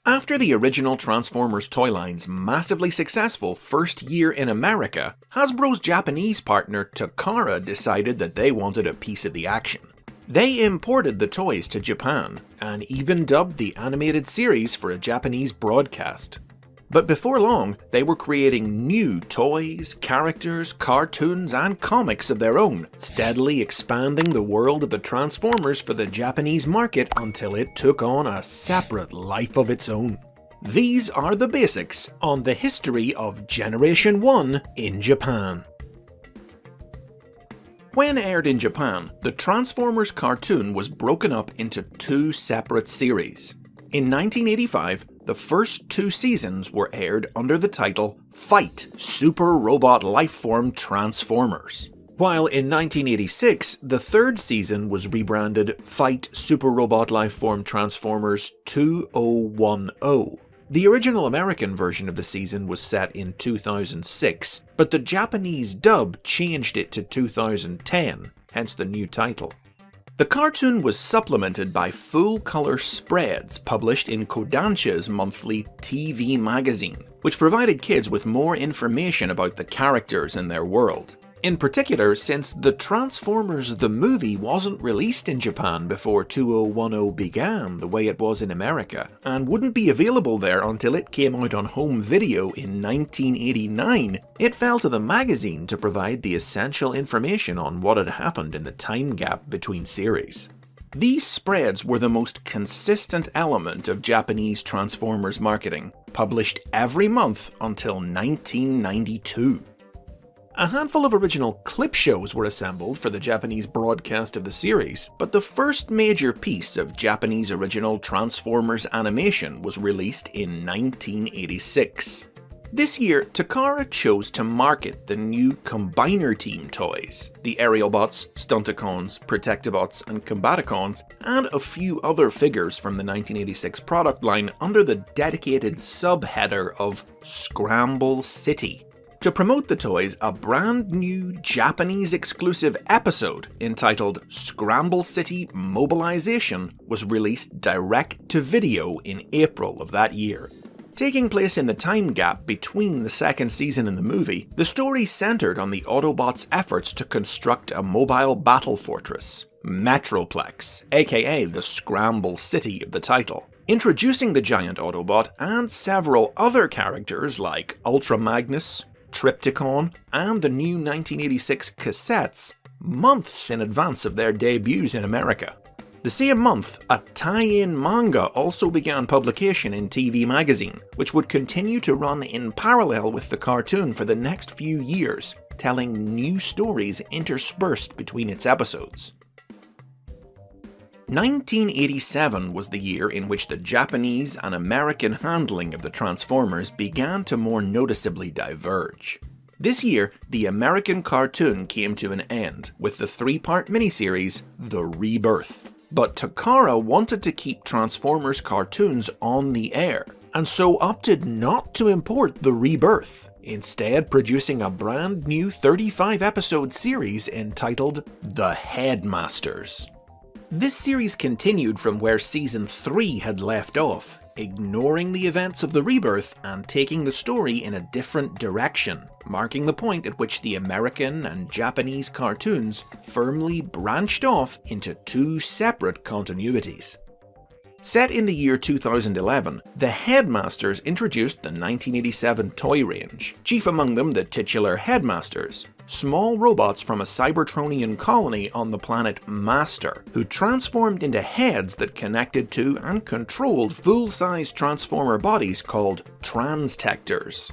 After the original Transformers toy line's massively successful first year in America, Hasbro's Japanese partner Takara decided that they wanted a piece of the action. They imported the toys to Japan, and even dubbed the animated series for a Japanese broadcast. But before long, they were creating new toys, characters, cartoons, and comics of their own, steadily expanding the world of the Transformers for the Japanese market until it took on a separate life of its own. These are the basics on the history of Generation 1 in Japan. When aired in Japan, the Transformers cartoon was broken up into two separate series. In 1985, the first two seasons were aired under the title Fight Super Robot Lifeform Transformers, while in 1986 the third season was rebranded Fight Super Robot Lifeform Transformers 2010. The original American version of the season was set in 2006, but the Japanese dub changed it to 2010, hence the new title. The cartoon was supplemented by full-colour spreads published in Kodansha's monthly TV magazine, which provided kids with more information about the characters and their world. In particular, since the Transformers the movie wasn't released in Japan before 2010 began the way it was in America, and wouldn't be available there until it came out on home video in 1989, it fell to the magazine to provide the essential information on what had happened in the time gap between series. These spreads were the most consistent element of Japanese Transformers marketing, published every month until 1992. A handful of original clip shows were assembled for the Japanese broadcast of the series, but the first major piece of Japanese original Transformers animation was released in 1986. This year, Takara chose to market the new Combiner Team toys, the Aerialbots, Stunticons, Protectobots, and Combaticons, and a few other figures from the 1986 product line under the dedicated subheader of Scramble City. To promote the toys, a brand new Japanese exclusive episode entitled Scramble City Mobilization was released direct to video in April of that year. Taking place in the time gap between the second season and the movie, the story centered on the Autobots' efforts to construct a mobile battle fortress, Metroplex, aka the Scramble City of the title, introducing the giant Autobot and several other characters like Ultra Magnus, Triptychon, and the new 1986 cassettes months in advance of their debuts in America. The same month, a tie-in manga also began publication in TV Magazine, which would continue to run in parallel with the cartoon for the next few years, telling new stories interspersed between its episodes. 1987 was the year in which the Japanese and American handling of the Transformers began to more noticeably diverge. This year, the American cartoon came to an end with the three-part miniseries The Rebirth. But Takara wanted to keep Transformers cartoons on the air, and so opted not to import The Rebirth, instead producing a brand new 35-episode series entitled The Headmasters. This series continued from where Season 3 had left off, ignoring the events of The Rebirth and taking the story in a different direction, marking the point at which the American and Japanese cartoons firmly branched off into two separate continuities. Set in the year 2011, the Headmasters introduced the 1987 toy range, chief among them the titular Headmasters, small robots from a Cybertronian colony on the planet Master, who transformed into heads that connected to and controlled full-size Transformer bodies called Transtectors.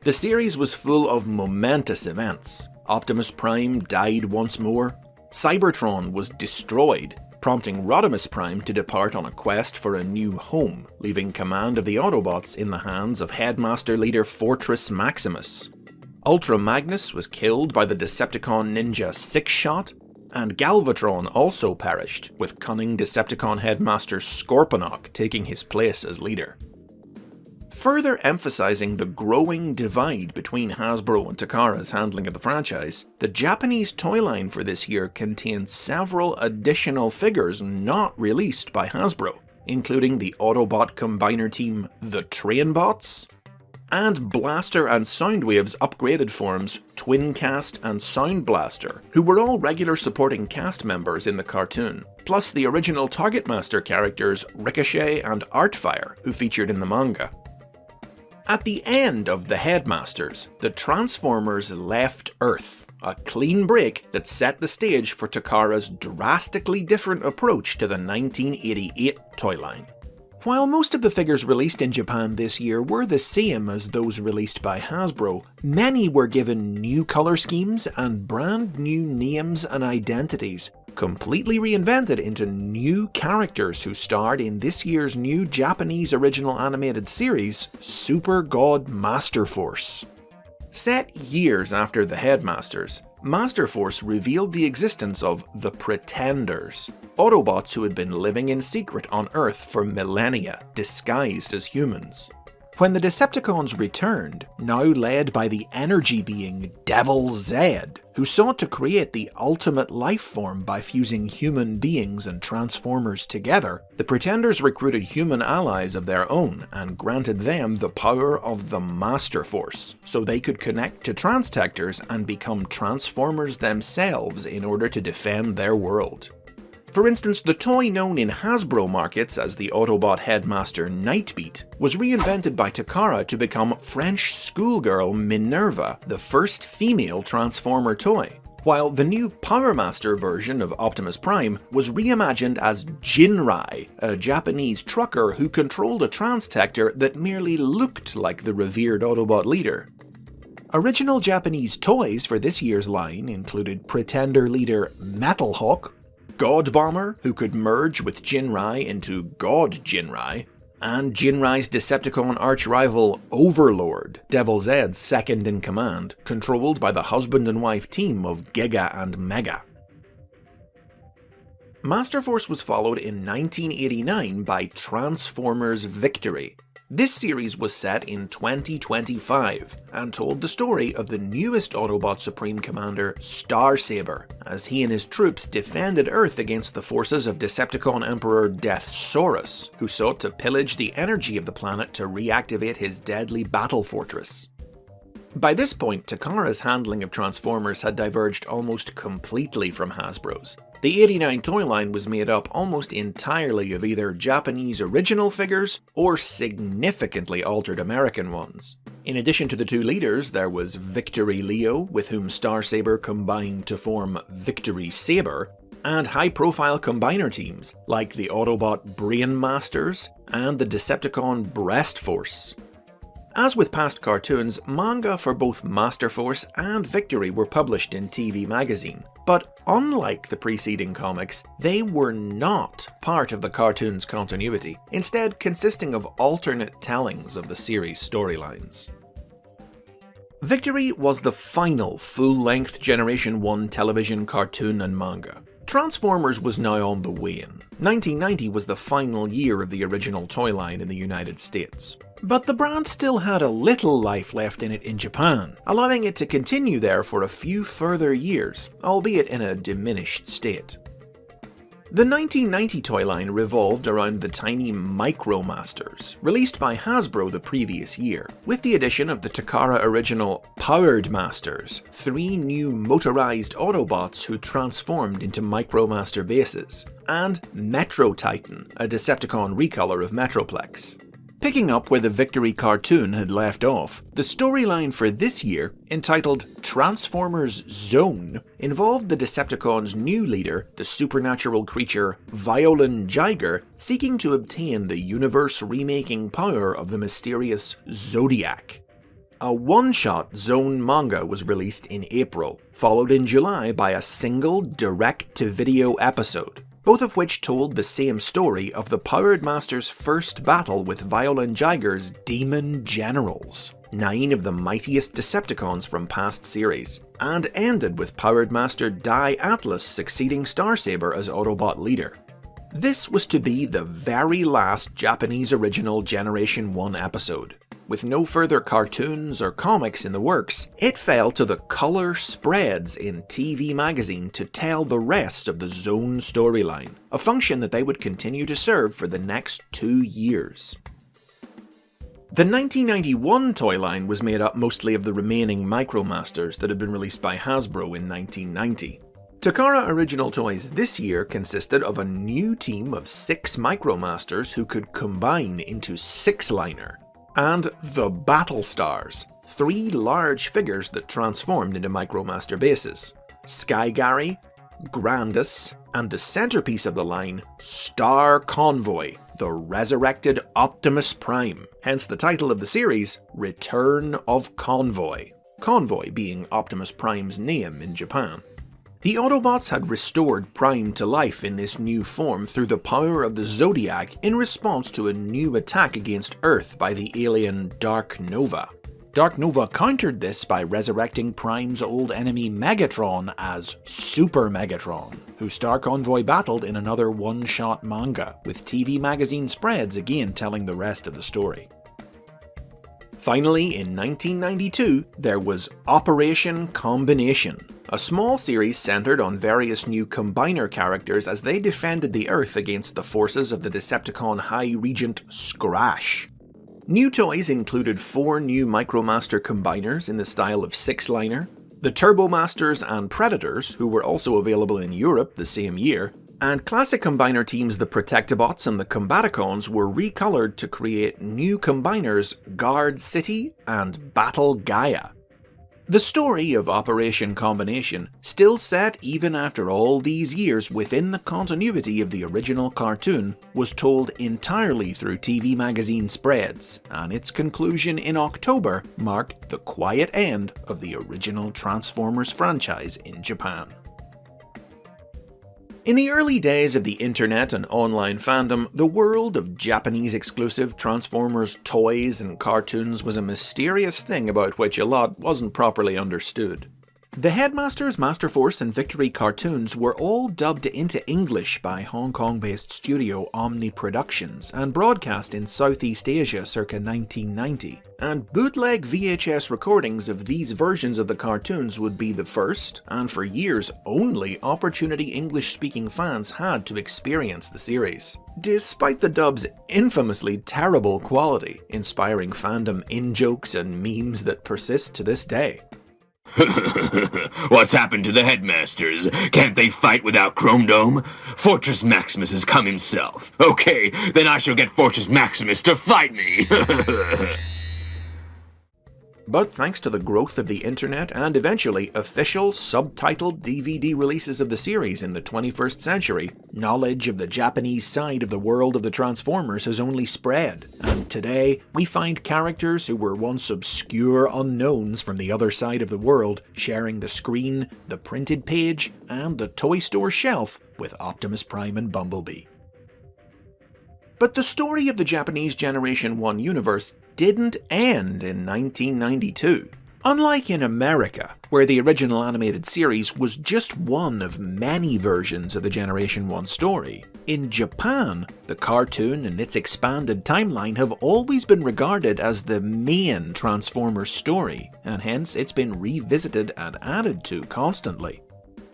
The series was full of momentous events. Optimus Prime died once more, Cybertron was destroyed, prompting Rodimus Prime to depart on a quest for a new home, leaving command of the Autobots in the hands of Headmaster leader Fortress Maximus. Ultra Magnus was killed by the Decepticon ninja Six-Shot, and Galvatron also perished, with cunning Decepticon headmaster Scorponok taking his place as leader. Further emphasizing the growing divide between Hasbro and Takara's handling of the franchise, the Japanese toy line for this year contains several additional figures not released by Hasbro. including the Autobot combiner team the Trainbots, and Blaster and Soundwave's upgraded forms Twincast and Sound Blaster, who were all regular supporting cast members in the cartoon, plus the original Target Master characters Ricochet and Artfire, who featured in the manga. At the end of the Headmasters, the Transformers left Earth, a clean break that set the stage for Takara's drastically different approach to the 1988 toy line. While most of the figures released in Japan this year were the same as those released by Hasbro, many were given new colour schemes and brand new names and identities, completely reinvented into new characters who starred in this year's new Japanese original animated series, Super God Master Force. Set years after the Headmasters, Master Force revealed the existence of the Pretenders, Autobots who had been living in secret on Earth for millennia, disguised as humans. When the Decepticons returned, now led by the energy being Devil Zed, who sought to create the ultimate life form by fusing human beings and Transformers together, the Pretenders recruited human allies of their own and granted them the power of the Master Force, so they could connect to Transtectors and become Transformers themselves in order to defend their world. For instance, the toy known in Hasbro markets as the Autobot Headmaster Nightbeat was reinvented by Takara to become French schoolgirl Minerva, the first female Transformer toy, while the new Power Master version of Optimus Prime was reimagined as Jinrai, a Japanese trucker who controlled a Transtector that merely looked like the revered Autobot leader. Original Japanese toys for this year's line included Pretender leader Metal Hawk, God Bomber, who could merge with Jinrai into God Jinrai, and Jinrai's Decepticon arch-rival Overlord, Devil Zed's second in command, controlled by the husband and wife team of Giga and Mega. Master Force was followed in 1989 by Transformers Victory. This series was set in 2025 and told the story of the newest Autobot Supreme Commander, Starsaber, as he and his troops defended Earth against the forces of Decepticon Emperor Deathsaurus, who sought to pillage the energy of the planet to reactivate his deadly battle fortress. By this point, Takara's handling of Transformers had diverged almost completely from Hasbro's. The 89 toy line was made up almost entirely of either Japanese original figures or significantly altered American ones. In addition to the two leaders, there was Victory Leo, with whom Starsaber combined to form Victory Saber, and high-profile combiner teams like the Autobot Brain Masters and the Decepticon Breast Force. As with past cartoons, manga for both Master Force and Victory were published in TV Magazine, but unlike the preceding comics, they were not part of the cartoon's continuity, instead consisting of alternate tellings of the series' storylines. Victory was the final full-length Generation 1 television cartoon and manga. Transformers was now on the wane. 1990 was the final year of the original toy line in the United States. But the brand still had a little life left in it in Japan, allowing it to continue there for a few further years, albeit in a diminished state. The 1990 toy line revolved around the tiny Micromasters, released by Hasbro the previous year, with the addition of the Takara original Powered Masters, 3 new motorized Autobots who transformed into Micromaster bases, and Metro Titan, a Decepticon recolor of Metroplex. Picking up where the Victory cartoon had left off, the storyline for this year, entitled Transformers Zone, involved the Decepticons' new leader, the supernatural creature Violin Jiger, seeking to obtain the universe-remaking power of the mysterious Zodiac. A one-shot Zone manga was released in April, followed in July by a single direct-to-video episode, both of which told the same story of the Powered Master's first battle with Violin Jiger's Demon Generals, 9 of the mightiest Decepticons from past series, and ended with Powered Master Dai Atlas succeeding Starsaber as Autobot leader. This was to be the very last Japanese original Generation 1 episode. with no further cartoons or comics in the works, it fell to the colour spreads in TV Magazine to tell the rest of the Zone storyline, a function that they would continue to serve for the next 2 years. The 1991 toy line was made up mostly of the remaining MicroMasters that had been released by Hasbro in 1990. Takara Original Toys this year consisted of a new team of 6 MicroMasters who could combine into 6-liner, and the Battle Stars, 3 large figures that transformed into MicroMaster bases. Sky Gary, Grandus, and the centerpiece of the line, Star Convoy, the resurrected Optimus Prime, hence the title of the series, Return of Convoy. Convoy being Optimus Prime's name in Japan. The Autobots had restored Prime to life in this new form through the power of the Zodiac in response to a new attack against Earth by the alien Dark Nova. Dark Nova countered this by resurrecting Prime's old enemy Megatron as Super Megatron, who Star Convoy battled in another one-shot manga, with TV Magazine spreads again telling the rest of the story. Finally, in 1992, there was Operation Combination, a small series centered on various new Combiner characters as they defended the Earth against the forces of the Decepticon High Regent Scrash. New toys included 4 new MicroMaster Combiners in the style of 6-liner, the Turbomasters and Predators, who were also available in Europe the same year, and classic Combiner teams the Protectobots and the Combaticons were recolored to create new Combiners Guard City and Battle Gaia. The story of Operation Combination, still set even after all these years within the continuity of the original cartoon, was told entirely through TV Magazine spreads, and its conclusion in October marked the quiet end of the original Transformers franchise in Japan. In the early days of the internet and online fandom, the world of Japanese-exclusive Transformers toys and cartoons was a mysterious thing about which a lot wasn't properly understood. The Headmasters, Master Force and Victory cartoons were all dubbed into English by Hong Kong-based studio Omni Productions and broadcast in Southeast Asia circa 1990, and bootleg VHS recordings of these versions of the cartoons would be the first, and for years only, opportunity English-speaking fans had to experience the series. Despite the dub's infamously terrible quality, inspiring fandom in-jokes and memes that persist to this day. What's happened to the Headmasters? Can't they fight without Chrome Dome? Fortress Maximus has come himself. Okay, then I shall get Fortress Maximus to fight me! But thanks to the growth of the internet and eventually official subtitled DVD releases of the series in the 21st century, knowledge of the Japanese side of the world of the Transformers has only spread, and today we find characters who were once obscure unknowns from the other side of the world sharing the screen, the printed page, and the toy store shelf with Optimus Prime and Bumblebee. But the story of the Japanese Generation 1 universe didn't end in 1992. Unlike in America, where the original animated series was just one of many versions of the Generation 1 story, in Japan, the cartoon and its expanded timeline have always been regarded as the main Transformers story, and hence it's been revisited and added to constantly.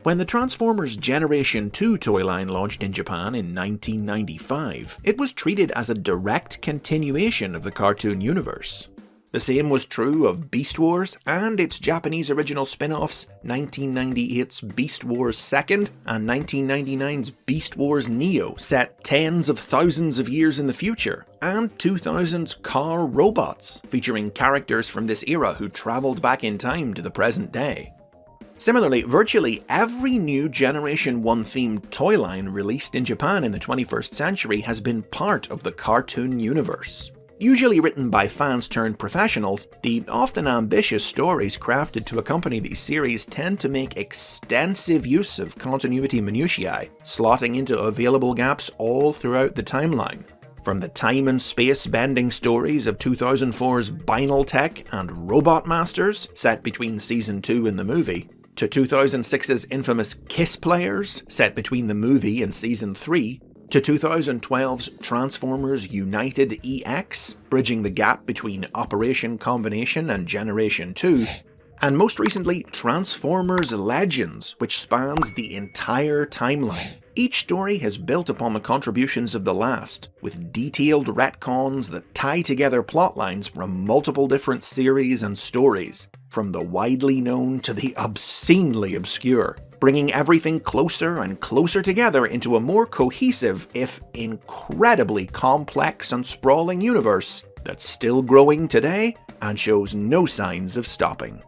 When the Transformers Generation 2 toy line launched in Japan in 1995, it was treated as a direct continuation of the cartoon universe. The same was true of Beast Wars and its Japanese original spin-offs 1998's Beast Wars 2nd and 1999's Beast Wars Neo, set tens of thousands of years in the future, and 2000's Car Robots, featuring characters from this era who travelled back in time to the present day. Similarly, virtually every new Generation 1 themed toy line released in Japan in the 21st century has been part of the cartoon universe. Usually written by fans turned professionals, the often ambitious stories crafted to accompany these series tend to make extensive use of continuity minutiae, slotting into available gaps all throughout the timeline. From the time and space bending stories of 2004's Binaltech and Robot Masters, set between Season 2 and the movie, to 2006's infamous Kiss Players, set between the movie and Season 3, to 2012's Transformers United EX, bridging the gap between Operation Combination and Generation 2, and most recently Transformers Legends, which spans the entire timeline. Each story has built upon the contributions of the last, with detailed retcons that tie together plotlines from multiple different series and stories, from the widely known to the obscenely obscure, bringing everything closer and closer together into a more cohesive, if incredibly complex and sprawling universe that's still growing today and shows no signs of stopping.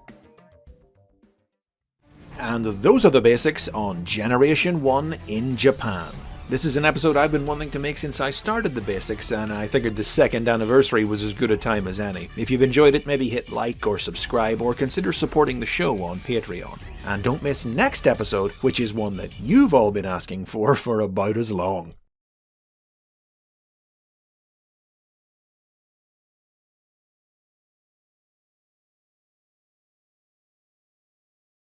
And those are the basics on Generation 1 in Japan. This is an episode I've been wanting to make since I started the basics, and I figured the second anniversary was as good a time as any. If you've enjoyed it, maybe hit like or subscribe, or consider supporting the show on Patreon. And don't miss next episode, which is one that you've all been asking for about as long.